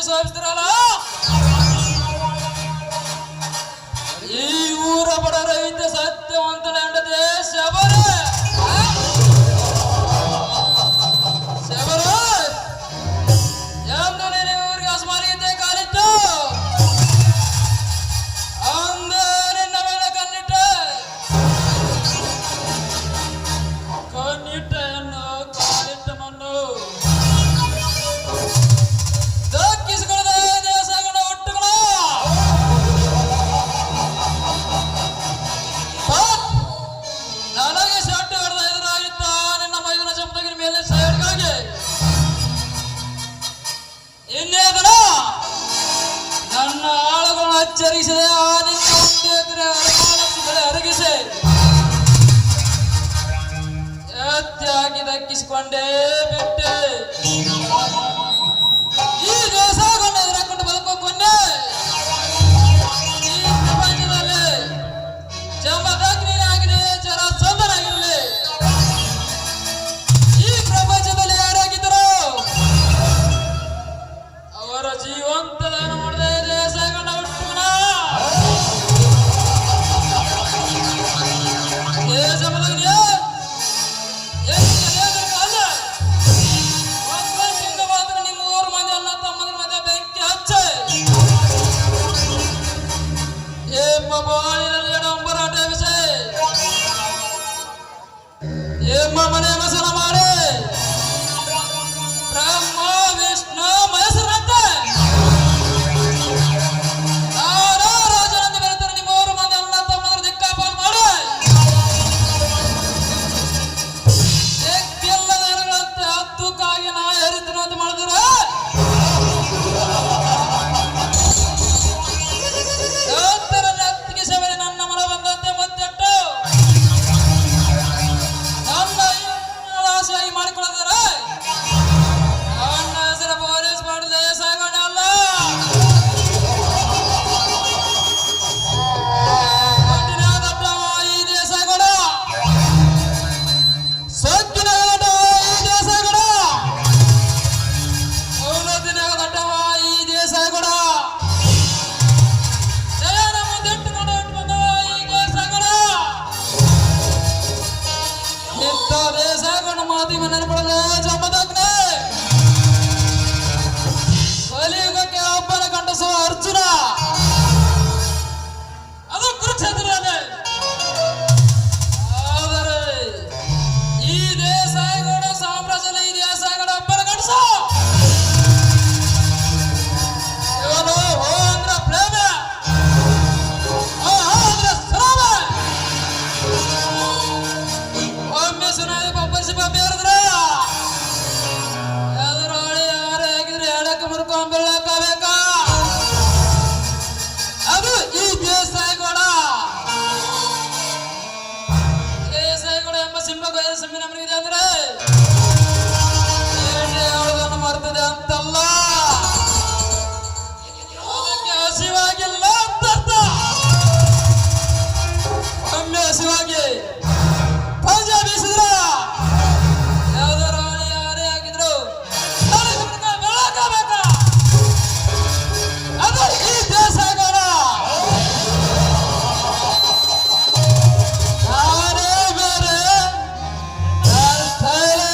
ಸೋಪಿಸ್ತಿರಲ್ಲ ಈ ಊರ ಬಡ ರೈತ ಸತ್ಯವಂತನ ಹೆಂಡತಿ ಶಬರ ಶಬರ ಎಂದು ನೀನು ಊರಿಗೆ ಅಸ್ಮಾನಿಗೆ ಕಾಲಿಟ್ಟು ಅಂದ ನಿನ್ನ ಮೇಲೆ ಕಣ್ಣಿಟ್ಟನ್ನು ಕಾಲಿಟ್ಟನನ್ನು ದಕ್ಕಿಸಿಕೊಳ್ಳದ ದೇಶಗಳ ಒಟ್ಟುಗಳ ನನಗೆ ಶೆಟ್ಟು ಹಿಡಿದ ಎದುರಾಗಿತ್ತ ನಿನ್ನ ಮೈದನ ಚಮತಗಿನ ಮೇಲೆ ಸೈಡ್ಗಾಗಿ ಇನ್ನೇದನ ನನ್ನ ಆಳುಗಳನ್ನು ಅಚ್ಚರಿಸಿದೆ ಆ ನಿನ್ನ ಒಂದು ಎಕರೆ ಅರಮಾನಸಿದರೆ ಅರಗಿಸಿ ಎತ್ತಾಗಿ ದಕ್ಕಿಸಿಕೊಂಡೇ ಬಿಟ್ಟೆ ಈ ದೇಶವನ್ನು ಎದುರಾಕೊಂಡು ಬದುಕೋ ಕೊನ್ನೆ ಈ ಪ್ರಪಂಚದಲ್ಲಿ ಜಮದಗ್ನಿಯಾಗಲಿ ಜರಾಸಂಧನಾಗಿರಲಿ ಈ ಪ್ರಪಂಚದಲ್ಲಿ ಯಾರಾಗಿದ್ದರು ಅವರ ಜೀವಂತದಾನ ಮಾಡದೆ ದೇಶಗಣ್ಣ ಹುಟ್ಟುಗುಣ ಜಮದಗ್ನಿಯ ಮನೆ ಮಸನ ಮಾಡಿ ಬ್ರಹ್ಮ ವಿಷ್ಣು ಮಹೇಶ್ವರಂತೆ ರಾಜನಂದ ಬೆರೆತಾರೆ ನಿಮ್ಮವರು ಮಂದಿ ಅಣ್ಣ ತಮ್ಮಂದ್ರ ದಿಕ್ಕಾಪಾಲ್ ಮಾಡಿ ಎಕ್ಕೆಲ್ಲದಂತೆ ಹತ್ತುಕ್ಕಾಗಿ ನಾ ಹರಿತನ ಅಂತ ಮಾಡಿದ್ರ ನೆತ್ತಿಗೆ ಸೆವೆರೆ ನನ್ನ ಮನ ಬಂದಂತೆ ಮತ್ತೆಟ್ಟು ಆಸೆಯಾಗಿ ಮಾಡಿಕೊಳ್ಳೋದಾರೆ ನನ್ನ ಹೆಸರು ಪೊಲೀಸ್ ಮಾಡಿದೆ ಸಾಗಣೆ ಅಲ್ಲ ಈ ದೇಶಗಡ ಸೊಕ್ಕಿನ ಈ ದೇಶಗಡ ಸೌಲತಿನ ದಟ್ಟವ ಈ ದೇಶಗಡ ಜಯನ ಮುಂದಿಟ್ಟುಕೊಂಡು ಬಂದವ ಈ ದೇಶಗಡ ಇಂಥ ದೇಶಗಣ ಮಾತಿ ಮನೆ ಪಡೆದ ಜಮದಗ್ನಿ ಕಲಿಯುಗಕ್ಕೆ ಒಬ್ಬನ ಗಂಡಸು ಅರ್ಜುನ ಅದು ಕುರುಕ್ಷೇತ್ರದಲ್ಲಿ ಆದರೆ ಈ ದೇಶಗಣ ಸಾಮ್ರಾಜ್ಯದಲ್ಲಿ ಈ ದೇಶಗಣ ಒಬ್ಬನ ಗಂಡಸು ಇವನು ಹೋ ಅಂದ್ರ ಪ್ರೇಮ ಅಂದ್ರೆ ಶ್ರಮ ಒಮ್ಮೆ ಸುನಾದಿ ಪಪ್ಪರಿಸಿ ಪಪ್ಪಿ ಹೇಳಿದ್ರ ಎದುರಾಳಿ ಯಾರೇ ಆಗಿದ್ರೆ ಎಡಕ್ಕೆ ಮುರ್ಕೊಂಡ್ ಬೀಳಬೇಕಾ ಅದು ಈ ದೇಸಾಯಿಗೌಡ ಎಂಬ ಸಿಂಹ ನಮಗಿದೆ ಅಂದ್ರೆ ಅವಳನ್ನು ಮರ್ತದೆ ಅಂತಲ್ಲ ಅದಕ್ಕೆ ಹಸಿವಾಗಿಲ್ಲ ಅಂತ ಒಮ್ಮೆ ಹಸಿವಾಗಿ ಪಂಜ ಬೀಸಿದ್ರ ಯಾವ್ದಾರು ಯಾರೇ ಆಗಿದ್ರು ಬೆಳಕಬೇಕ ಅದು ಈ ದೇಶಗಣ ನಾನೇ ಬೇರೆ ಸ್ಟೈಲೇ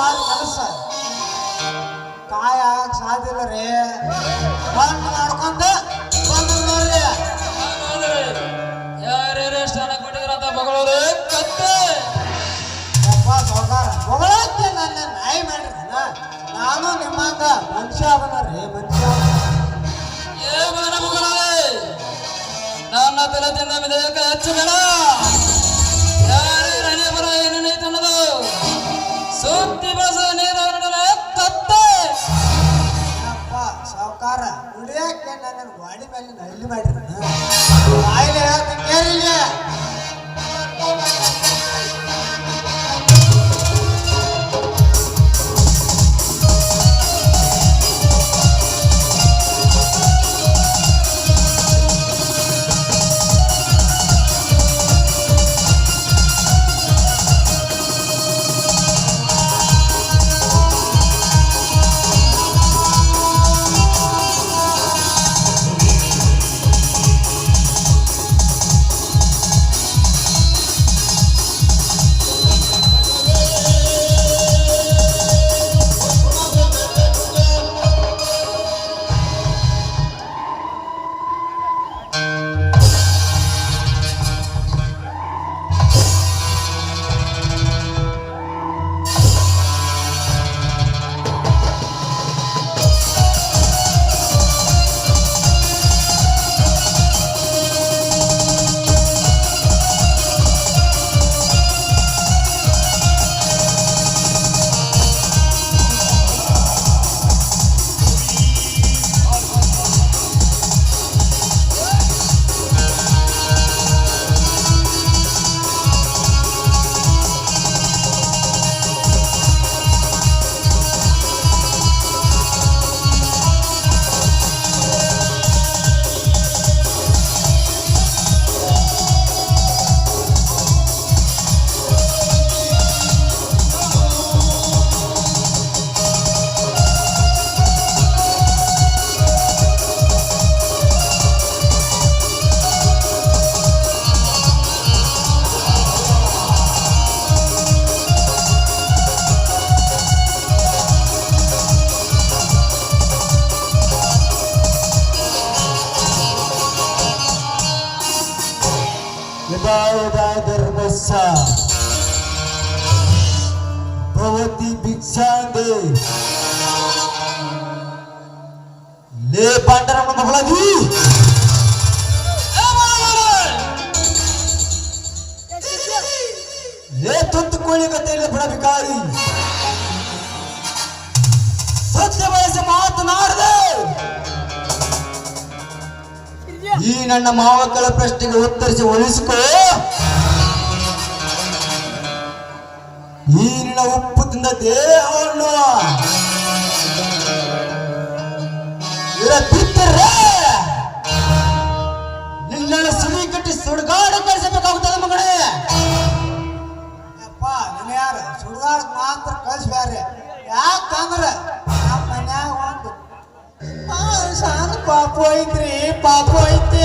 ಭಾಳ ಕೆಲಸ ಕಾಯ ಸಾಧ್ಯ ಇಲ್ಲ ರೀ ಬಂದು ಮಾಡ್ಕೊಂಡ ಬಂದು ನೋಡ್ರಿ ಯಾರ್ಯಾರು ಎಷ್ಟು ಹಣ ಕೊಟ್ಟಿದ್ರಂತ ಬಗಳೋರು ಕತ್ತೆ ಯಪ್ಪ ಸಾವುಕಾರ ಹೊಗಳಕ್ಕೆ ನನ್ನ ನಾಯಿ ಮಾಡ್ರಿ ನಾನು ನಿಮ್ಮಂಗ ಮನುಷ್ಯ ಅವನ ರೀ ಮನುಷ್ಯ ಏನ ಮಗಳೇ ನನ್ನ ತಲೆ ತಿಂದ ವಿಧೇಯಕ ಹೆಚ್ಚು ಬೇಡ ಯಾರೇ ಹಣೆ ಬರ ಏನೇನೈತೆ ಅನ್ನೋದು ಸೂಕ್ತಿ ಬಳಸ ನೀರು ಕತ್ತೆ ಯಪ್ಪ ಸಾವುಕಾರ ನುಡಿಯಾಕೆ ನನ್ನ ಗಾಡಿ ಮೇಲೆ ನಳ್ಳಿ ಮಾಡ್ರಿ ಬಾಯಿಲೆ ಹೇಳ್ತೀನಿ ಕೇಳಿಲ್ಲ ಧರ್ಮಸ್ಸ ಭವತಿ ಭಿಕ್ಷಾಂದೆ ಲೇ ಪಾಂಡರಮ್ಮ ಮಗಳದಿ ಲೇ ತುತ್ತು ಕೋಳಿ ಕಥೆಯಲ್ಲಿ ಬಡ ಭಿಕಾರಿ ಸತ್ಯ ವಯಸ್ಸು ಮಾತನಾಡದೆ ಈ ನನ್ನ ಮಾವಕ್ಕಳ ಪ್ರಶ್ನೆಗೆ ಉತ್ತರಿಸಿ ಒಲಿಸಿಕೋ ಈ ನಿನ್ನ ಉಪ್ಪು ತಿಂದ ದೇಹವನ್ನು ಬಿಟ್ಟರೆ ನಿನ್ನ ಸುಳಿ ಕಟ್ಟಿ ಸುಡುಗಾಡು ಕಳಿಸಬೇಕಾಗುತ್ತದೆ ಮಗಳೇ ಅಪ್ಪ ನನ್ನ ಯಾರ ಸುಡುಗಾಡ್ ಮಾತ್ರ ಕಳಿಸ್ಬ್ಯಾರ್ರಿ ಯಾಕಂದ್ರ ನಮ್ಮ ಮನ್ಯಾಗ ಒಂದು ಸಣ್ಣ ಪಾಪ ಐತ್ರಿ ಪಾಪ ಐತಿ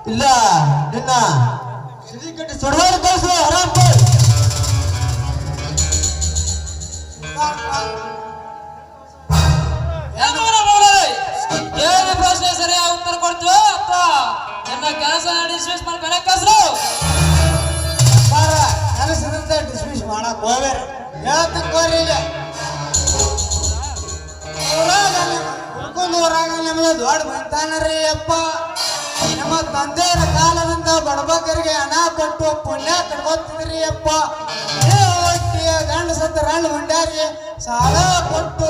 ಇಲ್ಲ ನಿನ್ನ ಸಿಡಿಕಟ್ಟಿ ಸುಡವಾರ ಕಳಿಸು ಆರಾಮ್ ಏನು ಪ್ರಶ್ನೆ ಸರಿಯಾಗಿ ಉತ್ತರ ಕೊಡ್ತೀವೋ ಅಪ್ಪ ನಿನ್ನ ಕೆಲಸ ಡಿಸ್ಮಿಸ್ ಮಾಡಿ ಮನೆ ಕಳ್ಸು ಕೆಲಸದಂತ ಡಿಸ್ಮಿಸ್ ಮಾಡಕ್ ಹೋಗ್ಬೇರಿ ಹೇಳ್ತಕ್ಕೋರಿ ಇಲ್ಲ ಊರಾಗ ನಿಮ್ದು ದೊಡ್ಡ ಬಂತಾನರಿ ಅಪ್ಪ ನಮ್ಮ ತಂದೆಯ ಕಾಲದಿಂದ ಬಡಬಗರಿಗೆ ಹಣ ಕೊಟ್ಟು ಪುಣ್ಯ ಕಟ್ಕೊತಿದ್ರಿ ಅಪ್ಪ ಗಂಡ ಸತ್ತ ರಳ್ಳು ಹೊಂಡ್ಯಾರಿ ಸಾಲ ಕೊಟ್ಟು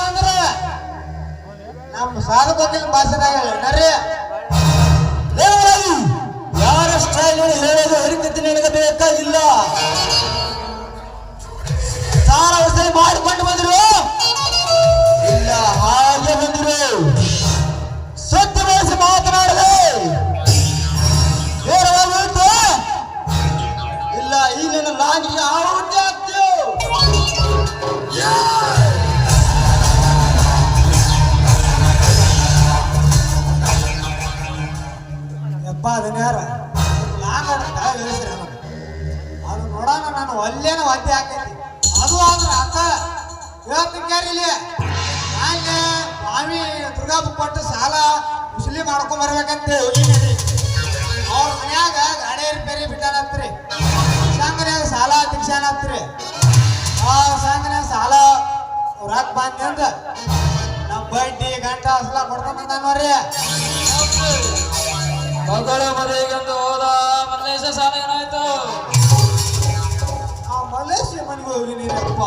ಅಂದ್ರೆ ನಮ್ಮ ಸಾಲ ಕೊಟ್ಟಿನ ಭಾಷೆದಾಗ ಹೇಳಿ ಯಾರ ಸ್ಟೈಲ್ ಹೇಳೋದು ಹರಿಕತ್ತಿ ನನಗೆ ಬೇಕಾಗಿಲ್ಲ ಸಾರ ಅವಸರ ಮಾಡಿಕೊಂಡು ಬಂದ್ರು ಇಲ್ಲ ಹಾಗೆ ಬಂದ್ರು ಸತ್ಯ ವಯಸ್ಸು ಮಾತನಾಡದೆ ಇಲ್ಲ ಈ ನನ್ನ ಲಾಂಗಿಗೆ ಆಹುತಿ ಆಗ್ತೀವಿ ಹೇಳ್ತೀನಿ ಕೇಳಿಲಿ ನಾನು ಸ್ವಾಮಿ ದುರ್ಗಾಪ್ಪ ಕೊಟ್ಟು ಸಾಲ ಮುಸ್ಲಿಂ ಮಾಡ್ಕೊಂಡ್ ಬರ್ಬೇಕಂತ ಹೋಗಿನಿ ಅವ್ರ ಮನ್ಯಾಗ ಗಾಡಿ ರಿಪೇರಿ ಬಿಟ್ಟಾನತ್ರಿ ಸಂಘನ್ಯಾಗ ಸಾಲ ದಿಕ್ಷಾನತ್ರಿ ಆ ಸಂಘನ್ಯಾಗ ಸಾಲ ರೊಕ್ಕ ಬಂದಿ ಅಂದ ನಮ್ಮ ಬಡ್ಡಿ ಗಂಟ ಅಸಲ ಕೊಡ್ಕೊಂಡ ನೋಡ್ರಿ ಮಗಳ ಮದುವೆಗೆಂದು ಹೋದ ಮಲ್ಲೇಶ ಸಾಲ ಏನಾಯ್ತು? ಆ ಮಲ್ಲೇಶಿ ಮನೆಗೆ ಹೋಗಿನಿ ಅಪ್ಪ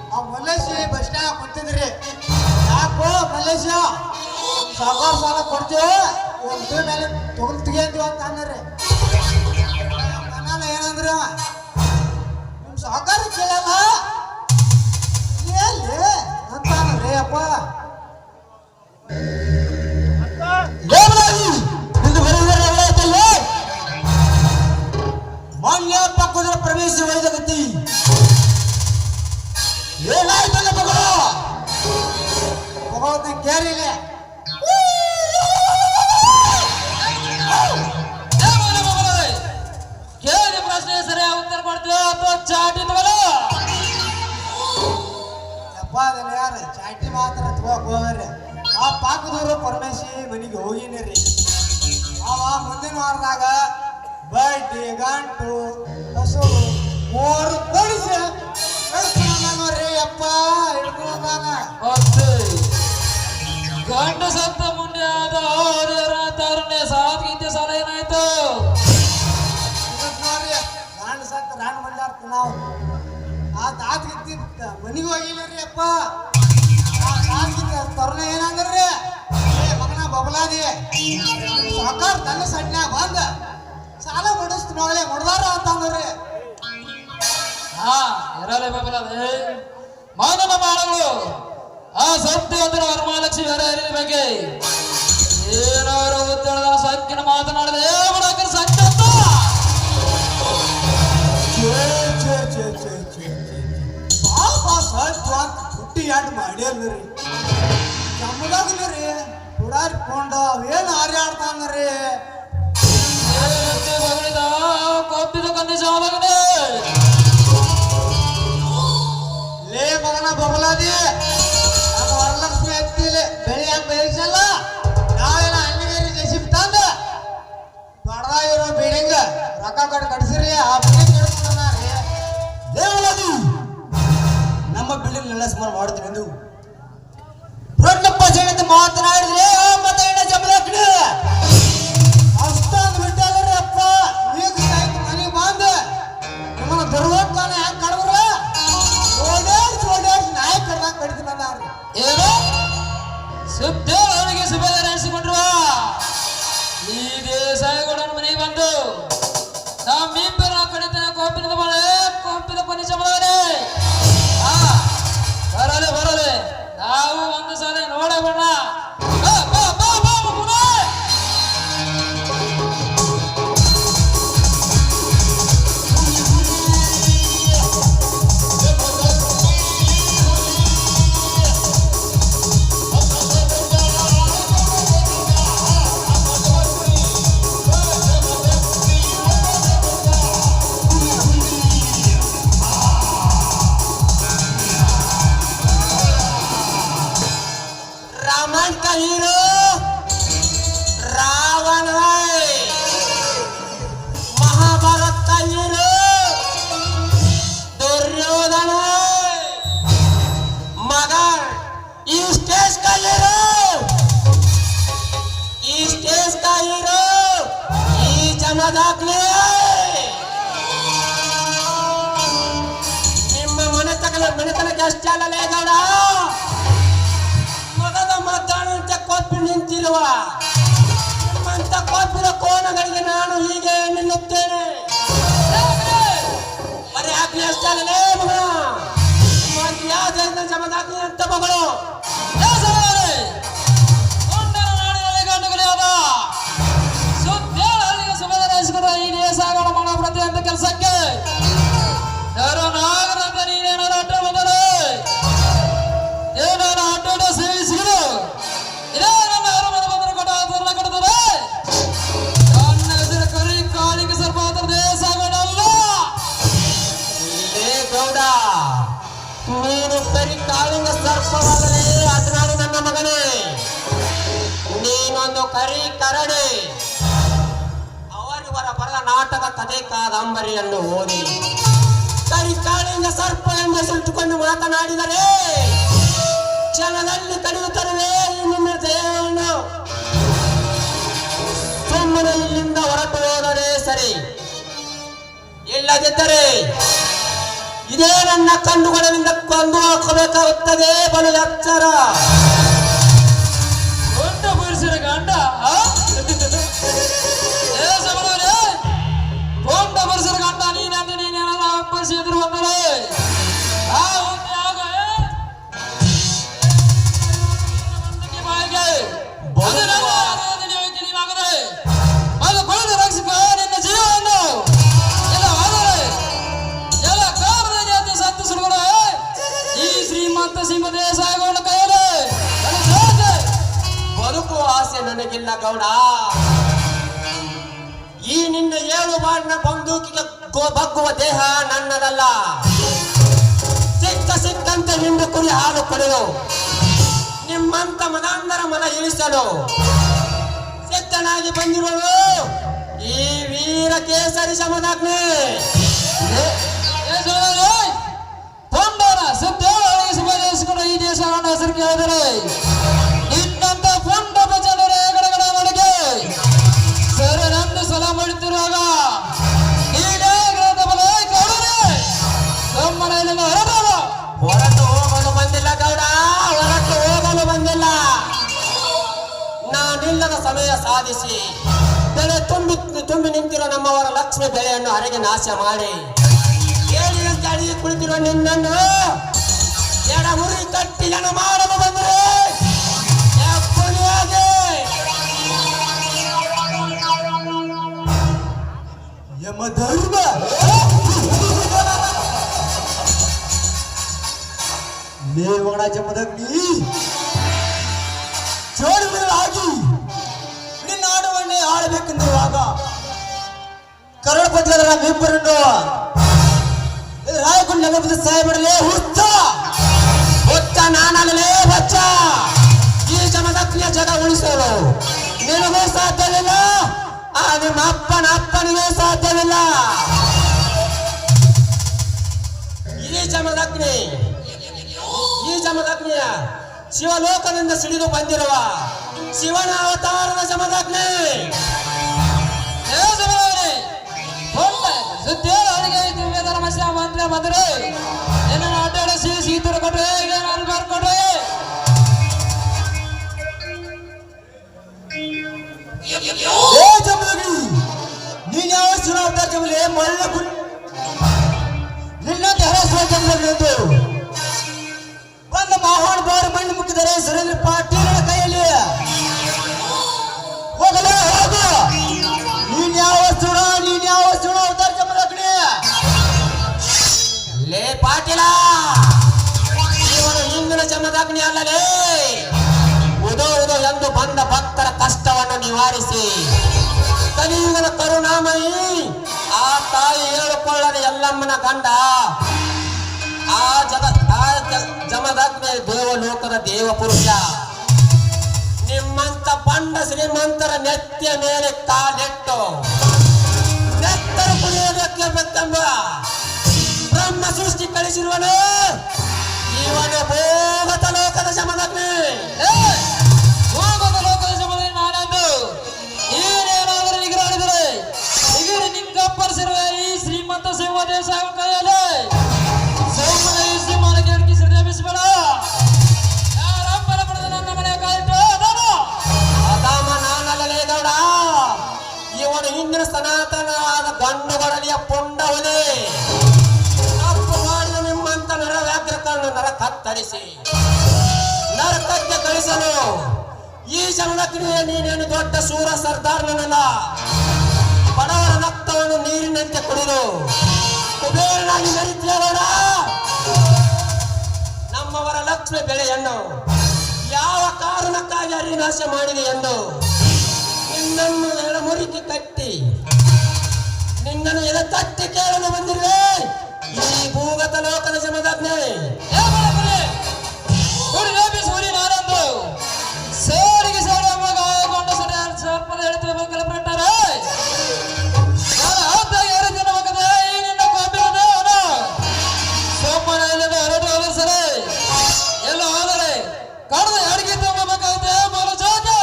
ಆ ಮಲ್ಲೇಶಿ ಬಸ್ ಸ್ಟ್ಯಾಂಡ್ ಕುಂತಿದ್ರಿ ಯಾಕೋ ಮಲ್ಲೇಶ ಸಾಕಾರ ಸಾಲ ಕೊಡ್ತೀವಿ ಒಂದು ಮೇಲೆ ತಗೊಳ್ತೀವಿ ಅಂತ ಅಂದ್ರಿ ನಾನು ಏನಂದ್ರೆ ನಿಮ್ ಸಾಕಾರ ಕೇಳಲ್ಲ ಎಲ್ಲಿ ಅಂತಾನ್ರಿ ಅಪ್ಪ ಮಾನ್ಯ ಪಕ್ಕದ ಪ್ರವೇಶ ವೈದ್ಯಗತಿ ಏನಾಯ್ತಲ್ಲ ಮಗಳು ಹೋಗೋದ ಕೇರಿಲೆ ಕೇಳಿದ ಪ್ರಶ್ನೆ ಸರಿಯಾಗಿ ಉತ್ತರ ಕೊಡ್ತೀವಿ ಅಥವಾ ಚಾಟಿ ತಗೊಳ್ಳೋ? ಅಪ್ಪ ಅದನ್ನ ಯಾರು ಚಾಟಿ ಮಾತ್ರ ತಗೋಕ್ ಹೋಗ್ರಿ ಆ ಪಾಕದೂರು ಪರಮೇಶಿ ಮನೆಗೆ ಹೋಗಿನಿ ರೀ ಅವ ಮುಂದಿನ ವಾರದಾಗ ಬಡ್ಡಿ ಗಂಟು ಹಸು ಮೂರು ಕೊಡಿಸಿ ನೋಡ್ರಿ ಅಪ್ಪ ಹಿಡ್ಕೊಂಡಾನ ಮತ್ತೆ ಗಂಡ ಸತ್ತ ಮುಂದೆ ಆದ ದೇವರ ತಾರಣ್ಯ ಸಾತ್ಗಿಂತ ಸಾಲ ಏನಾಯ್ತು? ಇವತ್ತು ನೋಡ್ರಿ ಗಂಡ ಸತ್ತ ರಾಣ ಮಂಜಾರ್ತ ನಾವು ಆ ತಾತ್ಗಿತ್ತಿ ಮನೆಗೆ ಹೋಗಿಲ್ಲ ರೀ ಅಪ್ಪ ಆ ತಾತ್ಗಿತ್ತ ತರುಣ ಏನಂದ್ರಿ ಏ ಮಗನ ಬಬಲಾದಿ ಸಾಕಾರ ತನ್ನ ಸಡ್ನ್ಯಾಗ ಬಂದ ಸಾಲ ಮುಡಿಸ್ತು ಮಗಳೇ ಮುಡ್ದಾರ ಅಂತ ಅಂದ್ರಿ ಹಾ ಇರಲೇ ಬಾಬಲೇ ಮಾನವ ಮಾಡಗಳು ಆ ಸತ್ಯವಂತರ ವರಮಹಾಲಕ್ಷ್ಮಿ ಹರಿಹರಿ ಬಗ್ಗೆ ಏನಾರು ಉತ್ತರದ ಸಕ್ಕಿನ ಮಾತನಾಡದೆ ಬಿಡಕ್ಕೆ ಸತ್ಯ ಅಂತ ಪಾಪ ಸತ್ವ ಅಂತ ಪುಟ್ಟಿ ಯಾಡ್ ಮಾಡ್ಯಾರ್ರಿ ನಮ್ಮದಾಗಲಿ ಹುಡಾರಿ ಕೊಂಡ ಅವೇನು ಹಾರ್ಯಾಡ್ತಾನ್ರಿ ಬಗಳಿದ ಕೊಪ್ಪಿದ ಕನ್ನಿ ಸಾವಾಗನೆ ಲೇ ಮಗನ ಬಬಲಾದಿ ನಮ್ಮ ವರಲಕ್ಷ್ಮಿ ಹತ್ತಿಲಿ ಬೆಳಿ ಹಂಗ ಬೆಳೆಸಲ್ಲ ನಾಳೆ ಹಣ್ಣಿಗೇರಿ ಜೆಸಿಬಿ ತಂದ ದೊಡ್ಡದಾಗಿರೋ ಬಿಲ್ಡಿಂಗ್ ರೊಕ್ಕ ಕೊಟ್ಟು ಕಟ್ಸಿರಿ ಆ ಬಿಲ್ಡಿಂಗ್ ಕಟ್ಕೊಂಡ್ರಿ ದೇವಳದು ನಮ್ಮ ಬಿಲ್ಡಿಂಗ್ ಎಲ್ಲ ಸುಮಾರು ಮಾಡ್ತೀನಿ ಎಂದು ದೊಡ್ಡಪ್ಪ ಜನ ಮಾತನಾಡಿದ್ರೆ ಮತ್ತೆ ಎಣ್ಣೆ ಜಮಲಕ್ಡಿ ಅಷ್ಟೊಂದು ಬಿಟ್ಟಲ್ರಿ ಅಪ್ಪ ಈಗ ಸಾಯ್ತು ಮನೆಗೆ ಬಂದ ನಿಮ್ಮನ್ನ ದುರ್ವರ್ತಾನ ಹೆಂಗ್ ಕಡದ್ರ ಓಡಾಡ್ಸಿ ನಾಯಿ ಕಡ್ದಂಗ್ ಕಡಿತೀನಿ ಅಂದ್ರಿ ಏನು ಸುದ್ದ ಅವನಿಗೆ ಸುಬೇದ ನಡೆಸಿಕೊಂಡ್ರುವ ಈ ದೇಸಾಯಿಗಳನ್ನ ಮನೆಗೆ ಬಂದು ನಮ್ಮಿಬ್ಬರ ಕಡಿತನ ಕೋಪಿನದ ಮಳೆ ಕೋಪಿನ ಕೊನೆ ಚಮಲವರೇ ಬರಲೆ ಬರಲೆ ನಾವು ಒಂದು ಸಲ ನೋಡೇ ಬಣ್ಣ रामायण का हीरो रावण है, महाभारत का हीरो दुर्योधन है, मगर इस देश का हीरो ಈ ಜಮದಾಗ್ಲಿ ನಿಮ್ಮ ಮನೆತನಕ್ಕೆ ಅಷ್ಟೇ ಅಲ್ಲಲೇ ಗೌಡ ಮಗದ ಮಾತಾಡುವಂತ ಕೊಪ್ಪಿ ನಿಂತಿರುವ ನಿಮ್ಮಂತ ಕೊಪ್ಪಿನ ಕೋಣಗಳಿಗೆ ನಾನು ಹೀಗೆ ನಿಲ್ಲುತ್ತೇನೆ. ಬರೀ ಆಗ್ಲಿ ಅಷ್ಟೇ ಅಲ್ಲಲೇ ಮಗ ಯಾವ ಜಮದಾಗ್ಲಿ ಅಂತ ಮಗಳು ಈ ದೇಸಾಗಣ ಮಾಡೋ ಪ್ರತಿಯೊಂದು ಕೆಲಸಕ್ಕೆ ನಾಗರಂತ ನೀನೇನಾರು ಅಡ್ಡ ಬಂದರೆ ಏನಾರು ಅಡ್ಡ ಸೇವಿಸಿದ್ರು ಇದೇ ನನ್ನ ಅರಮನೆ ಬಂದರೆ ಕೊಟ್ಟ ಕೊಡ್ತಾರೆ ನನ್ನ ಹೆಸರು ಕರಿ ಕಾಳಿಗೆ ಸರ್ಪಾತ್ರ ದೇಸಾಗಣ ಅಲ್ಲ ಗೌಡ ನೀನು ಕರಿ ಕಾಳಿಂಗ ಸರ್ಪವಾಗಲೇ ಅದನಾಡು ನನ್ನ ಮಗನೇ. ನೀನೊಂದು ಕರಿ ಕರಡಿ. ಅವರಿವರ ಬರೆದ ನಾಟಕ ಕಥೆ ಕಾದಂಬರಿಯನ್ನು ಓದಿ ಕರಿ ಕಾಳಿಂಗ ಸರ್ಪ ಎಂಬ ಹೆಸರಿಟ್ಟುಕೊಂಡು ಮಾತನಾಡಿದರೆ ಕ್ಷಣದಲ್ಲಿ ಕಡಿದು ತರುವೆ ನಿನ್ನ ದೇಹವನ್ನು. ಸುಮ್ಮನೆ ಇಲ್ಲಿಂದ ಹೊರಟು ಹೋದರೆ ಸರಿ, ಇಲ್ಲದಿದ್ದರೆ ಇದೇ ನನ್ನ ಕಣ್ಣುಗಳಿಂದ ಕೊಂದು ಹಾಕಬೇಕಾಗುತ್ತದೆ. ಬಲು ಎಚ್ಚರ. ದೊಡ್ಡ ಪುರುಷರ ಗಂಡ ದೊಡ್ಡ ಪುರುಷರ ಗಂಡ ನೀನಂದು ನೀನೇನಾದ ಅಪ್ಪರಿಸಿ ಎದುರು ಬಂದರೆ ಅದು ಕೊಳೆದು ರಕ್ಷಿಕ ನಿನ್ನ ಜೀವವನ್ನು ಎಲ್ಲ ಆದರೆ ಎಲ್ಲ ಕಾರಣದ ಜಾತಿ ಸಂತಸರುಗಳು ಈ ಶ್ರೀಮಂತ ಸಿಂಹ ದೇಸಾಯಿಗಳ ಕೈಯಲ್ಲಿ ಬದುಕುವ ಆಸೆ ನನಗಿಲ್ಲ ಗೌಡ. ಈ ನಿನ್ನ 7 ಬಾರಿನ ಬಂದೂಕಿಗೆ ಬಗ್ಗುವ ದೇಹ ನನ್ನದಲ್ಲ. ಸಿಕ್ಕಂತೆ ಹಿಂಡು ಕುರಿ ಹಾಲು ಕುಡಿದು ನಿಮ್ಮಂತ ಮದಾಂಧರ ಮನ ಇಳಿಸಲು ಸಿದ್ಧನಾಗಿ ಬಂದಿರುವಳು ಈ ವೀರ ಕೇಸರಿ ಸಮದಾಗ್ನಿ. ಪೊಂಡನ ಸಿದ್ದೇವರಿಗೆ ಸುಭಜಿಸಿಕೊಂಡು ಈ ದೇಶ ಹೆಸರು ಕೇಳಿದರೆ ನಿನ್ನಂತ ಪೊಂಡ ಪ್ರಚಂಡರ ಗಡಗಡ ನಡಿಗೆ ಸರ ನಂದು ಸಲ ಮಾಡುತ್ತಿರುವಾಗ ನೀನೇ ಗ್ರಹದ ಬಲ ಗೌಡರೇ ನಮ್ಮನೆಯಿಂದ ಹೊರಬಾರ. ಹೊರಟು ಹೋಗಲು ಬಂದಿಲ್ಲ ಗೌಡ, ಹೊರಟು ಹೋಗಲು ಬಂದಿಲ್ಲ. ನಾನಿಲ್ಲದ ಸಮಯ ಸಾಧಿಸಿ ಬೆಳೆ ತುಂಬಿ ನಿಂತಿರೋ ನಮ್ಮವರ ಲಕ್ಷ್ಮಿ ಬೆಳೆಯನ್ನು ಹರಗೆ ನಾಶ ಮಾಡಿ ಏಳಿನಂತೆ ಅಡಿಗೆ ಕುಳಿತಿರುವ ನಿನ್ನನ್ನು ಎಡಮುರಿ ಕಟ್ಟಿ ಜನ ಮಾಡಲು ಬಂದರೆ ಯಮಧರ್ಮ ಲೇವಣ ಜಮದಗ್ನಿ ಜೋಡಿಗಳಾಗಿ ನಿನ್ನ ಆಡುವನ್ನೇ ಆಳಬೇಕೆಂದಿರುವಾಗ ಕರುಣಪತಿಗಳ ನಮ್ಮಿಬ್ಬರನ್ನು ರಾಯಕೊಂಡು ನೆಲಬದ ಸಾಯಬಿಡಲೇ ಹುಚ್ಚ ಹುಚ್ಚ ನಾನಲ್ಲೇ ಬಚ್ಚ. ಈ ಜಮದಗ್ನಿಯ ಜಗ ಉಳಿಸಲು ನಿನಗೂ ಸಾಧ್ಯವಿಲ್ಲ, ನಿಮ್ಮ ಅಪ್ಪನಿಗೂ ಸಾಧ್ಯವಿಲ್ಲ. ಈ ಜಮದಗ್ನಿಯ ಶಿವಲೋಕದಿಂದ ಸಿಡಿದು ಬಂದಿರುವ ಶಿವನ ಅವತಾರದ ಜಮದಗ್ನಿ. ಸುದ್ದೇವರಿಗೆ ದಿವ್ಯ ಧರ್ಮಸ್ಯ ಮಂತ್ರ ಬಂದರೆ ನಿನ್ನ ಅಡ್ಡಾಡಿಸಿ ಸೀತರು ಕೊಟ್ರೆ ಏನಾದ್ರು ಬರ್ಕೊಟ್ರೆ ನೀನ್ ಯಾವ ಸುನಾವತ ಜಮಲೆ ಮಳ್ಳ ನಿನ್ನ ಹರಸುವ ಜಮಲೆಂದು ಬಂದ ಮಾಹೋಣ ಬಾರು ಮಣ್ಣು ಮುಕ್ಕಿದರೆ ಸುರೇಂದ್ರ ಪಾಟೀಲ್ ಕೈಯಲ್ಲಿ ಹೋಗಲೇ ಹೋಗು. ನೀನ್ ಯಾವ ಸುಣ ಅವತಾರ ಜಮಲಗ್ನಿ ಲೇ ಪಾಟೀಲ, ಇವನು ಹಿಂದಿನ ಜಮದಗ್ನಿ ಅಲ್ಲಲೇ. ಉದೋ ಎಂದು ಬಂದ ಭಕ್ತರ ಕಷ್ಟವನ್ನು ನಿವಾರಿಸಿ ಕಲಿಯುಗದ ಕರುಣಾಮಯಿ ಆ ತಾಯಿ ಹೇಳಿಕೊಳ್ಳದ ಎಲ್ಲಮ್ಮನ ಗಂಡ ಆ ಜಮದಗ್ನಿ ದೇವಲೋಕದ ದೇವಪುರುಷ. ನಿಮ್ಮಂತ ಬಂಡ ಶ್ರೀಮಂತರ ನೆತ್ತಿಯ ಮೇಲೆ ಕಾಲಿಟ್ಟು ನೆತ್ತರ ಕುಡಿಯೋದಕ್ಕೆ ಬೇಕೆಂಬ ಬ್ರಹ್ಮ ಸೃಷ್ಟಿ ಕಳಿಸಿರುವನು ಇವನು ಭೋಗತ ಲೋಕದ ಜಮದಗ್ನಿ. ಹೋಗದ ಲೋಕದ ಜಮದಲ್ಲಿ ನಾನಂದು ಏನೇನಾದರೂ ನಿಗರಾಡಿದರೆ ನಿಗರಿ ನಿಂಗಪ್ಪರಿಸಿರುವ ಈ ಶ್ರೀಮಂತ ಸಿಂಹ ದೇಶ ಕೈಯಲ್ಲಿ ಸೋಮನ ಈ ಸಿಂಹನ ಕೆಣಕಿ ಶ್ರದ್ಧೆಬಿಸಬೇಡ. ಯಾರಪ್ಪನ ಪಡೆದ ನನ್ನ ಮನೆಯ ಕಾಲಿಟ್ಟು ಅದಾಮ ನಾನಲ್ಲೇ ಗೌಡ. ಇವನು ಹಿಂದಿನ ಸನಾತನವಾದ ಗಂಡುಗೊಡಲಿಯ ಪುಂಡ ಹುಲಿ. ತಪ್ಪು ಮಾಡಿದ ನಿಮ್ಮಂತ ನರ ವ್ಯಾಘ್ರಕರನ್ನು ನರ ಕತ್ತರಿಸಿ ನರಕಕ್ಕೆ ಕಳಿಸಲು ಈ ಜಮದಗ್ನಿಯ ನೀನೇನು ದೊಡ್ಡ ಶೂರ ಸರ್ದಾರ್ನಲ್ಲ. ಬಡವರ ರಕ್ತವನ್ನು ನೀರಿನಂತೆ ಕುಡಿದು ಕುಬೇರನಾಗಿ ಮೆರಿತಿಯವರ ನಮ್ಮವರ ಲಕ್ಷ್ಮಿ ಬೆಳೆಯನ್ನು ಯಾವ ಕಾರಣಕ್ಕಾಗಿ ಹರಿನಾಶ ಮಾಡಿದೆ ಎಂದು ನಿನ್ನನ್ನು ಎಡಮುರಿಕೆ ಕಟ್ಟಿ ನಿನ್ನನ್ನು ಎದೆ ತಟ್ಟಿ ಕೇಳಲು ಬಂದಿರುವೆ ಈ ಭೂಗತ ಲೋಕದ ಜಮದಗ್ನಿ. ಕಡ್ದು ಅಡಿಗೆ ತಗೋಬೇಕಾಗುತ್ತೆ ಬೋಲು ಜೋಕೆ.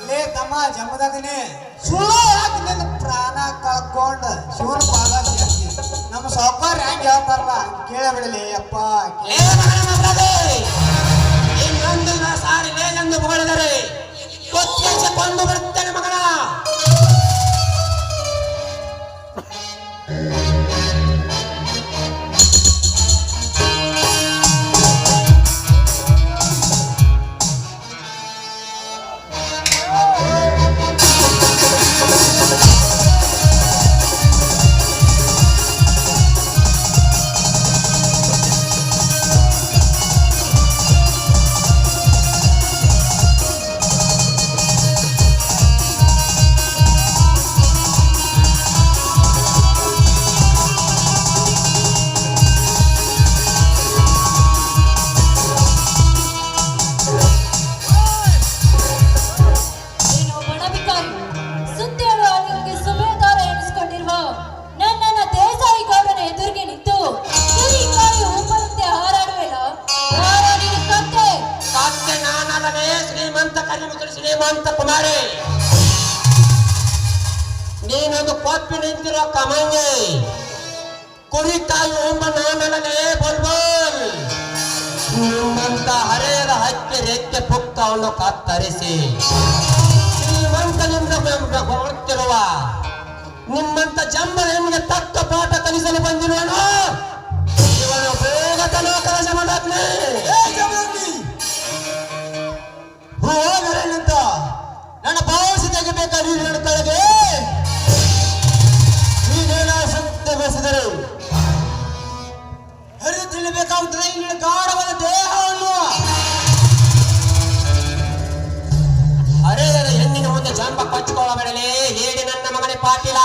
ಲೇ ತಮ್ಮ ಜಮದಗ್ನಿ ಸುಳ್ಳು ಯಾಕೆ ನಿನ್ನ ಪ್ರಾಣ ಕಳ್ಕೊಂಡ ಶಿವನ ಪಾದ ಸೇರ್ತಿ ನಮ್ಮ ಸಾವುಕಾರ ಹೆಂಗ್ ಹೇಳ್ತಾರಲ್ಲ ಕೇಳಬಿಡಲಿ ಅಪ್ಪ ಲೇ ಮಗನ ಮಗಳೇ, ಇನ್ನೊಂದು ಸಾರಿ ಲೇ ಎಂದು ಹೊಗಳಿದರೆ ಕೊಂದು ಬರುತ್ತೇನೆ ಮಗನ. ನೀನು ಬಣಬಿಕಾರಿ ಸುತ್ತೇಳು ಅಲ್ಲಿಗೆ ಸುಬೇದಾರ ಎನಿಸಿಕೊಂಡಿರುವ ನನ್ನನ್ನ ದೇಸಾಯಿ ಗೌಡನ ಎದುರಿಗೆ ನಿಂತು ಕುರಿಕಾಯಿ ಹೂಪದಂತೆ ಹಾರಾಡುವೆಲ್ಲ ಯಾರೋ ನಿನ್ನ ಕತ್ತೆ. ಸತ್ಯ ನಾನಲ್ಲವೇ ಶ್ರೀಮಂತ ಕರಿಮುದ್ರಿ ಶ್ರೀಮಂತ ಕುಮಾರಿ. ನೀನೊಂದು ಕೊಪ್ಪಿ ನಿಂತಿರೋ ಕಮಂಗೆ ಕುರಿತಾಯಿ ಒಬ್ಬ ನಾನಲ್ಲವೇ ಬಲ್ಬಲ್. ನಿಮ್ಮಂತ ಹರೆಯದ ಹಕ್ಕಿ ರೆಕ್ಕೆ ಪುಕ್ಕವನ್ನು ಕತ್ತರಿಸಿ ಶ್ರೀಮಂತನಿಂದ ಹೊರತಿರುವ ನಿಮ್ಮಂತ ಜಂಬ ನಿಮಗೆ ತಕ್ಕ ಪಾಠ ಕಲಿಸಲು ಬಂದಿರುವನು ಇವನು ಬೇಗತನ ಕೆಲಸ ಮಾಡಾಕ್ನೆ. ಹೋಗರೇನಂತ ನನ್ನ ಭಾವಸಿ ತೆಗಿಬೇಕಾದ್ರೆ ನನ್ನ ಕೆಳಗೆ ನೀನೇನ ಸತ್ಯ ಬೆಳೆಸಿದರೆ ಹರಿದು ತಿಳಿಬೇಕಾಗುತ್ತದೆ ನಿನ್ನ ಗಾಢವಾದ ದೇಹವನ್ನು. ಹರೆಯದ ಹೆಣ್ಣಿನ ಮುಂದೆ ಜಂಬ ಕಚ್ಚಿಕೊಳ್ಳಬೇಡಲೇ ಹೇಳಿ ನನ್ನ ಮಗನೇ ಪಾಟೀಲ.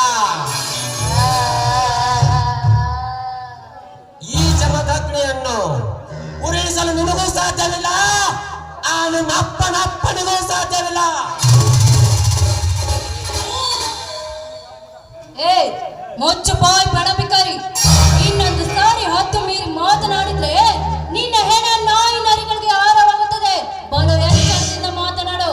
ಈ ಜಮದಗ್ನಿಯನ್ನು ಉರುಳಿಸಲು ನಿನಗೂ ಸಾಧ್ಯವಿಲ್ಲ, ಆ ನಿಮ್ಮ ಅಪ್ಪನಿಗೂ ಸಾಧ್ಯವಿಲ್ಲ. ಏ ಮುಚ್ಚು ಬಾಯ್ ಬಣಬಿಕಾರಿ, ಇನ್ನೊಂದು ಸಾರಿ ಹತ್ತು ಮೀರಿ ಮಾತನಾಡಿದ್ರೆ ನಿನ್ನ ಹೆಣ ನಾಯಿ ನರಿಗಳಿಗೆ ಆಹಾರವಾಗುತ್ತದೆ. ಬಲು ಎಚ್ಚರದಿಂದ ಮಾತನಾಡು.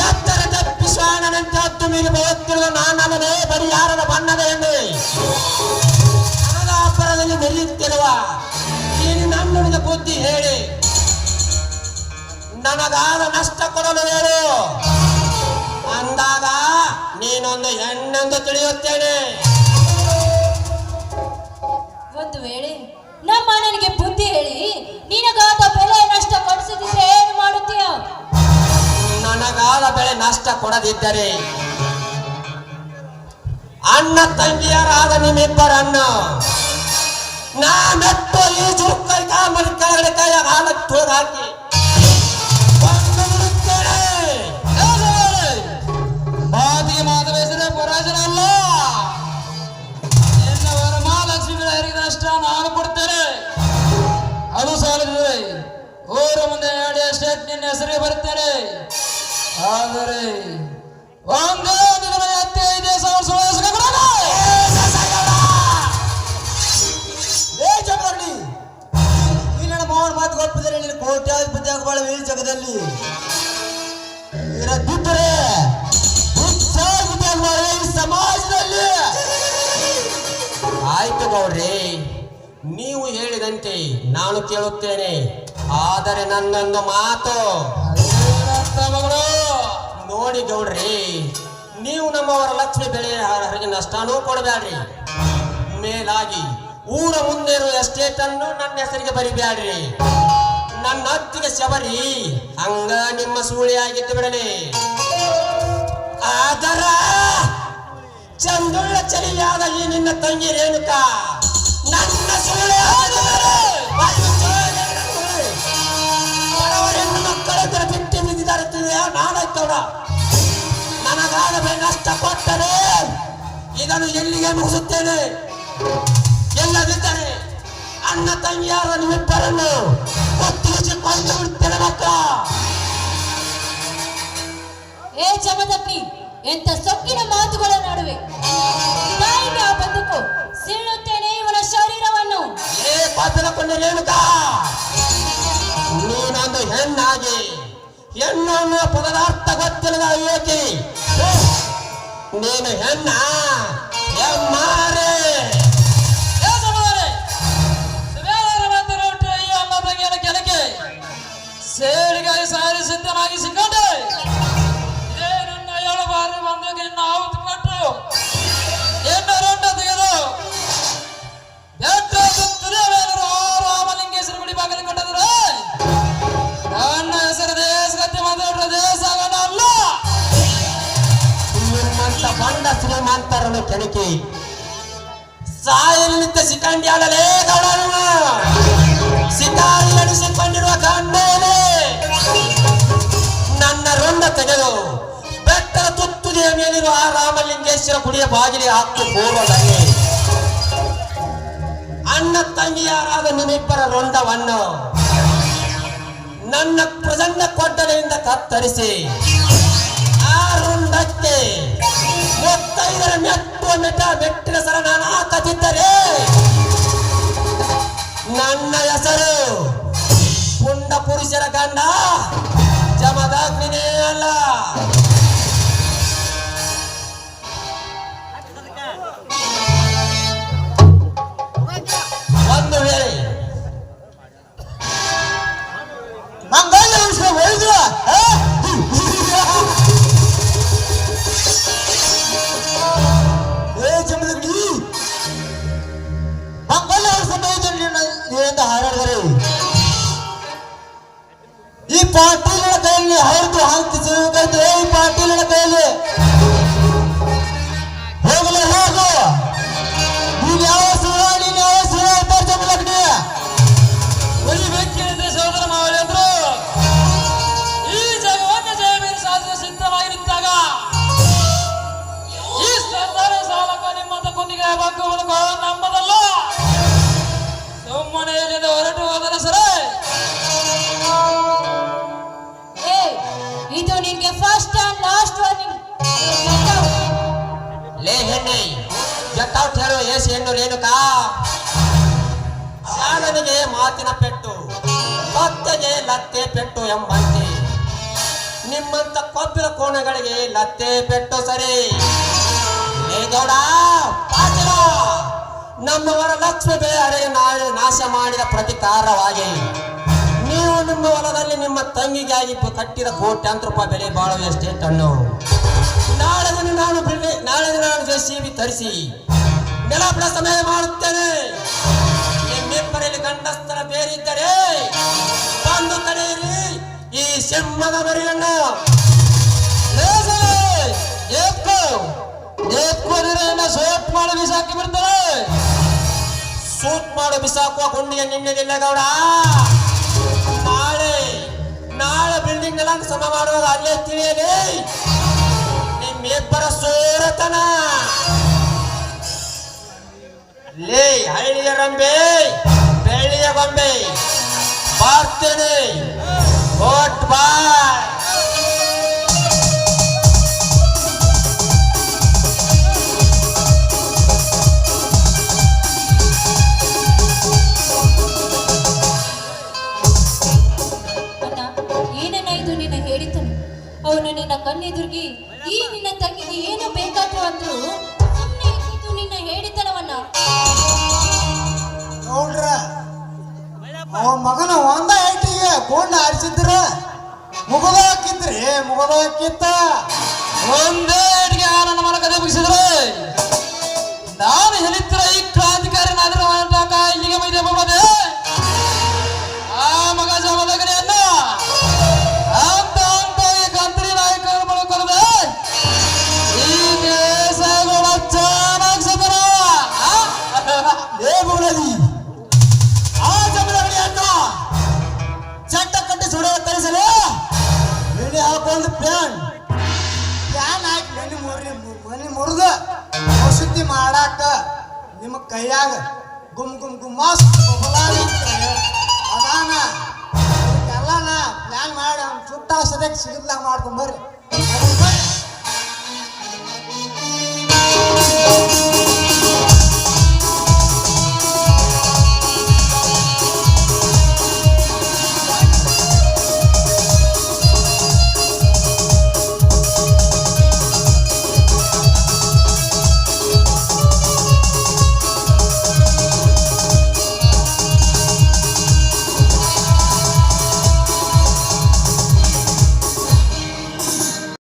ಎತ್ತರ ತಪ್ಪಿಸುವನಂತೆ ಹತ್ತು ಮೀರಿ ಬರುತ್ತಿರುವ ನಾನಲ್ಲದೆ ಬರೀ ಯಾರದ ಬಣ್ಣದ ಎಣ್ಣೆ ಹಣದ ಅಬ್ಬರದಲ್ಲಿ ಮೆರೆಯುತ್ತಿರುವ ನೀನು ನನ್ನುಳಿದ ಬುದ್ಧಿ ಹೇಳಿ ನನಗಾದ ನಷ್ಟ ಕೊಡಲು ಹೇಳು ಅಂದಾಗ ನೀನೊಂದು ಹೆಣ್ಣೆಂದು ತಿಳಿಯುತ್ತೇನೆ. ಒಂದು ವೇಳೆ ನಮ್ಮ ಅಣ್ಣನಿಗೆ ಬುದ್ಧಿ ಹೇಳಿ ನಿನಗಾದ ಬೆಲೆ ನಷ್ಟ ಕೊಡಿಸದಿದ್ರೆ ಏನು ಮಾಡುತ್ತೀಯ? ನನಗಾದ ಬೆಳೆ ನಷ್ಟ ಕೊಡದಿದ್ದರೆ ಅಣ್ಣ ತಂಗಿಯರಾದ ನಿಮ್ಮಿಬ್ಬರನ್ನು ನಾ ಮೆಟ್ಟು ಈ ಜುಕ್ಕೈ ಕಾಮರಿ ಕೆಳಗಡೆ ಕೈಯ ಹಾಲಕ್ಕೆ ತೋಗಾಕಿ ಕೊಂದು ಬಿಡುತ್ತೇನೆ. ಮಾತಿಗೆ ಮಾತು ಬೇಸಿದ್ರೆ ಪರಾಜನ ಅಲ್ಲ. ಎನ್ನವರ ಮಹಾಲಕ್ಷ್ಮಿ ಹರಿದಷ್ಟ ನಾನು ಕೊಡ್ತೇನೆ. ಅದು ಸಾಲದಿದೆ ಊರ ಮುಂದೆ ಹೇಳಿ ಅಷ್ಟೇ ನಿನ್ನ ಹೆಸರಿಗೆ ಬರುತ್ತೇನೆ. ಆದರೆ ಒಂದೇ ಒಂದು ದಿನ ಅತ್ತೆ 5,000 ಸುಳ್ಳು ಕೊಡೋಣ. ಏ ಜಮದಗ್ನಿ, ಈ ನನ್ನ ಮಾವನ ಮಾತು ಒಪ್ಪಿದರೆ ನಿನ್ನ ಕೋಟ್ಯಾಧಿಪತಿ ಆಗಬಾಳ ಈ ಜಗದಲ್ಲಿ ಇರದಿದ್ದರೆ ಈ ಸಮಾಜದಲ್ಲಿ. ಆಯ್ತು ಗೌಡ್ರಿ, ನೀವು ಹೇಳಿದಂತೆ ನಾನು ಕೇಳುತ್ತೇನೆ. ಆದರೆ ನನ್ನೊಂದು ಮಾತು ಏನಂತ ಮಗಳು? ನೋಡಿ ಗೌಡ್ರಿ, ನೀವು ನಮ್ಮವರ ಲಕ್ಷ್ಮಿ ಬೆಳೆ ಹೊರಗೆ ನಷ್ಟನೂ ಕೊಡಬೇಡ್ರಿ. ಮೇಲಾಗಿ ಊರ ಮುಂದೆ ಇರುವ ಎಸ್ಟೇಟ್ ಅನ್ನು ನನ್ನ ಹೆಸರಿಗೆ ಬರಿಬ್ಯಾಡ್ರಿ. ನನ್ನ ಹತ್ತಿಗೆ ಶಬರಿ ಹಂಗ ನಿಮ್ಮ ಸೂಳಿಯಾಗಿದ್ದು ಬಿಡಲಿ. ಆದರ ಚಂದುಳ್ಳ ಚಳಿಯಾದ ಈ ನಿನ್ನ ತಂಗಿ ರೇಣುಕ ನನ್ನ ಸುಳ್ಳೆ ಬಡವರನ್ನು ಮಕ್ಕಳಿದ್ದ ಬಿಟ್ಟು ಬಿದ್ದಿದ್ದಾರೆ ನಾನಾಯ್ತವರ ನನಗಾದ ಮೇಲೆ ನಷ್ಟ ಕೊಟ್ಟರೆ ಇದನ್ನು ಎಲ್ಲಿಗೆ ಮುಗಿಸುತ್ತೇನೆ. ಎಲ್ಲದಿದ್ದರೆ ಅಣ್ಣ ತಂಗಿಯಾರ ನಿಮ್ಮಿಬ್ಬರನ್ನು ಒತ್ತಿಗೆ ಕೊಂದು ಬಿಡ್ತೇನೆ ಮಕ್ಕಳ. ಏ ಜಮದಗ್ನಿ, ಎಂತ ಸೊಕ್ಕಿನ ಮಾತುಗಳನ್ನಾಡುವೆ. ತಾಯಿಗೆ ಆ ಬದುಕು ಸೀಳುತ್ತೇನೆ ಇವನ ಶರೀರವನ್ನು. ಏ ಪಾತ್ರಕೊಂಡ ರೇಣುಕಾ, ನೀನೊಂದು ಹೆಣ್ಣಾಗಿ ಹೆಣ್ಣನ್ನು ಪದದ ಅರ್ಥ ಗೊತ್ತಿಲ್ಲದ ಅವಿವೇಕಿ. ನೀನು ಹೆಣ್ಣ ಹೆಮ್ಮಾರೆ. ಸೇಡಿಗಾಗಿ ಸಾರಿ ಸಿದ್ಧನಾಗಿ ಸಿಕ್ಕೊಂಡೆ. ಇದೇ ನನ್ನ 7 ಬಾರಿ ಬಂದಾಗ ನಿನ್ನ ಆಹುತಿ ಕೊಟ್ಟು ಎನ್ನ ರೊಂಡ ತೆಗೆದು ರಾಮಲಿಂಗೇಶ್ವರ ಗುಡಿ ಬಾಗಿಲು ಕೊಟ್ಟಿದ್ರೆ ನನ್ನ ಹೆಸರು ದೇಶಗತಿ ಮಾತಾಡ್ರ ದೇಶ ಆಗೋಣ ಅಲ್ಲ. ನಿಮ್ಮಂತ ಬಂಡ ಶ್ರೀಮಂತರನ್ನು ಕೆಣಕಿ ಸಾಯಲು ನಿಂತ ಸಿಕ್ಕಂಡಿ ಆಡಲೇ ಗೌಡನ ಶಿಕಾರಿ ಎಣಿಸಿಕೊಂಡಿರುವ ಗಂಡೇನೆ ನನ್ನ ರೊಂಡ ತೆಗೆದು ಬೆಟ್ಟದ ತುತ್ತುದಿಯ ಮೇಲಿರುವ ಆ ರಾಮಲಿಂಗೇಶ್ವರ ಗುಡಿಯ ಬಾಗಿಲಿಗೆ ಹಾಕಿ ಪೂರ್ವದಲ್ಲಿ ಅಣ್ಣ ತಂಗಿಯಾರಾದ ನಿಮ್ಮಿಬ್ಬರ ರೊಂಡವನ್ನು ನನ್ನ ಪ್ರಚಂಡ ಕೊಡ್ಡಲೆಯಿಂದ ಕತ್ತರಿಸಿ ಆ ರೊಂಡಕ್ಕೆ ಮೊತ್ತೈದರ ಮೆಟ್ಟಿನ ಸರ ನಾನು ಹಾಕದಿದ್ದರೆ ನನ್ನ ಹೆಸರು ಪುಂಡ ಪುರುಷರ ಗಂಡ ಜಮದಗ್ನಿನೇ ಅಲ್ಲ. ಒಂದು ವೇಳೆ ಮಂಗಲ್ಯ ಒಯ್ದು ಜಮದಗ್ನಿ ಮಂಗಲ್ಯ ಸಮಯದಲ್ಲಿ ಹಾರಾಡಿದರೆ ಈ ಪಾಟೀಲನ ಕೈಯಲ್ಲಿ ಹರಿದು ಹಾಕ್ತಿದ್ರೆ ಈ ಪಾಟೀಲನ ಕೈಯಲ್ಲಿ ಹೋಗಲೇ ಹೋಗು. ನೀನು ಯಾವ ಸುಳ್ಳ ಜಮದಗ್ನಿ ಉಳಿಬೇಕೇನಿದೆ ಸೋದರ ಮಾವಳಿ ಅಂದ್ರು. ಈ ಜಗವನ್ನ ಜಯಬೀರು ಸಾಧಿಸ ಸಿದ್ಧವಾಗಿ ನಿಂತಾಗ ಈ ಸಂತಾನ ಸಾಲಕ ನಿಮ್ಮಂತ ಕುಂದಿಗೆ ಬಗ್ಗುವುದು ನಮ್ಮದಲ್ಲ. ಸುಮ್ಮನೆ ಇಲ್ಲಿಂದ ಹೊರಟು ಹೋದರೆ ಸರಿ. ಇದು ನಿನ್ಗೆ ಫಸ್ಟ್ ಅಂಡ್ ಲಾಸ್ಟ್ ವಾರ್ನಿಂಗ್. ಲೇ ಹೆಣ್ಣೆ, ಗೆಟ್ಔಟ್ ಹೇಳುವ ಏಸು ಹೆಣ್ಣು ರೇಣುಕಾ. ಶಾಲನಿಗೆ ಮಾತಿನ ಪೆಟ್ಟು, ಕತ್ತೆಗೆ ಲತ್ತೆ ಪೆಟ್ಟು ಎಂಬಂತೆ ನಿಮ್ಮಂತ ಕೊಬ್ಬಿನ ಕೋಣಗಳಿಗೆ ಲತ್ತೆ ಪೆಟ್ಟು ಸರಿ. ಲೇ ಗೌಡ ಪಾಟೀಲ, ನಮ್ಮವರ ಲಕ್ಷ್ಮಿ ಬೆಳೆಯರಿಗೆ ನಾಶ ಮಾಡಿದ ಪ್ರತಿಕಾರವಾಗಿ ನೀವು ನಿಮ್ಮ ಹೊಲದಲ್ಲಿ ನಿಮ್ಮ ತಂಗಿಗಾಗಿ ಕಟ್ಟಿದ ಕೋಟ್ಯಾಂತರ ರೂಪಾಯಿ ಬೆಲೆ ಬಾಳುವ ಎಸ್ಟೇಟ್ ಅನ್ನು ನಾಳೆ ದಿನ ನಾನು ಜೆಸಿಬಿ ತರಿಸಿ ನೆಲಪಡ ಸಮಯ ಮಾಡುತ್ತೇನೆ. ನಿಮ್ಮಿಬ್ಬರಲ್ಲಿ ಗಂಡಸ್ಥರ ಬೇರಿದ್ದರೆ ಬಂದು ತಡೆಯಿರಿ ಈ ಸಿಂಹದ ಮರಿಯನ್ನು. ಸೋಟ್ ಮಾಡಿ ಬಿಸಾಕಿ ಬಿಡ್ತಾರೆ. ಸೂಟ್ ಮಾಡು ಬಿಸಾಕುವ ಗುಂಡಿಗೆ ನಿನ್ನೆದಿಲ್ಲ ಗೌಡ. ನಾಳೆ ಬಿಲ್ಡಿಂಗ್ ಎಲ್ಲ ಸಮ ಮಾಡುವಾಗ ಅಲ್ಲೇ ತಿಳಿಯಲಿ ನಿಮ್ಮಿಬ್ಬರ ಸೋರತನ. ಲೇ ಹಳ್ಳಿಯ ರಂಬೆ ಬೆಳ್ಳಿಯ ಗೊಂಬೆ, ಬಾರ್ತೇನೆ ಓಟ್ ಬಾಯ್. ಅವನು ನಿನ್ನ ಕಣ್ಣೆದುರಿಗೆ ಈ ನಿನ್ನ ತಂಗಿಗೆ ಏನು ಬೇಕಾದ್ರು ಅಂದ್ರು ಸುಮ್ಮನೆ ಇದು ನಿನ್ನ ಹೇಳಿತನವನ್ನ ನೋಡ್ರ ಅವ ಮಗನ ಒಂದ ಐಟಿಗೆ ಕೊಂಡ ಆಡಿಸಿದ್ರ ಮುಗದ ಹಾಕಿತ್ತ ಒಂದೇ ಏಟಿಗೆ ನನ್ನ ಮನ ಕದೆ ಮುಗಿಸಿದ್ರೆ ನಾನು ಹೇಳಿದ್ರ ಈ ಕ್ರಾಂತಿಕಾರಿ ನಾಯಕ ಇಲ್ಲಿಗೆ ಮೈದೆ ಬರೋದೆ. ಆ ಮಗ ಜಮದಗ್ನಿಯನ್ನ ಅಂತ ಕಂತ್ರಿ ನಾಯಕರು ಬಳಕೊರದೆ ಈ ದೇಶಗಳ ಚೆನ್ನಾಗಿ ಸದರ ಆ ಜಮದಗ್ನಿಯನ್ನು ಚಟ್ಟ ಕಟ್ಟಿ ಸುಡಿಯ ಕಳಿಸಲು ನೀಡಿ ಹಾಕೊಂದು ಪ್ಯಾನ್ ಹಾಕಿ ಮನೆ ಮುರಿದ ಔಷಧಿ ಮಾಡಾಕ ನಿಮ್ಮ ಕೈಯಾಗ ಗುಮ್ಮಾಸ್ ಅದಾನ ಎಲ್ಲಾನ ಪ್ಲಾನ್ ಮಾಡಿ ಅವ್ನು ಸುಟ್ಟ ಸದ್ಯಕ್ಕೆ ಸಿಗಿದ್ಲಾಗ ಮಾಡ್ಕೊಂಬರ್ರಿ.